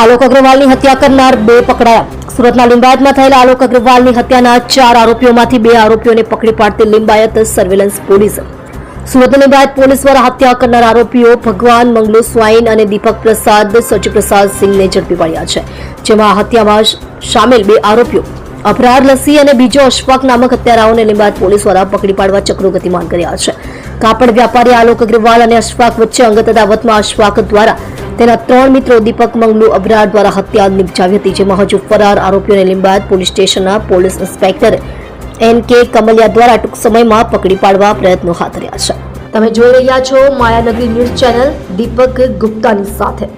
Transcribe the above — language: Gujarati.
આલોક અગ્રવાલની હત્યા કરનાર બે પકડાયા। સુરતના લિંબાયતમાં થયેલા આલોક અગ્રવાલની હત્યાના 4 આરોપીઓમાંથી 2 આરોપીઓને પકડી પાડતી Limbayat surveillance police. Surat Limbayat police દ્વારા હત્યા કરનાર આરોપીઓ ભગવાન મંગલુ સ્વાઈન અને દીપક પ્રસાદ સચિપ્રસાદ સિંહને ઝડપી પાડ્યા છે, જેમાં હત્યામાં સામેલ 2 આરોપીઓ અપરાર લસ્સી અને બીજો અશફાક નામક હત્યારાઓને લિંબાયત પોલીસ દ્વારા પકડી પાડવા ચક્રો ગતિમાન કર્યા છે। કાપડ વ્યાપારી આલોક અગ્રવાલ અને અશફાક વચ્ચે અંગત અદાવતમાં અશફાક દ્વારા તેના 3 મિત્રો દીપક મંગલુ અબરાર દ્વારા હત્યા નિપજાવી હતી, જેમાં હજુ ફરાર આરોપીઓને લિંબાયત પોલીસ સ્ટેશનના પોલીસ ઇન્સ્પેક્ટર NK કમલિયા દ્વારા ટૂંક સમયમાં પકડી પાડવા પ્રયત્નો હાથ ધર્યા છે। તમે જોઈ રહ્યા છો માયાનગરી ન્યૂઝ ચેનલ દીપક ગુપ્તાની સાથે।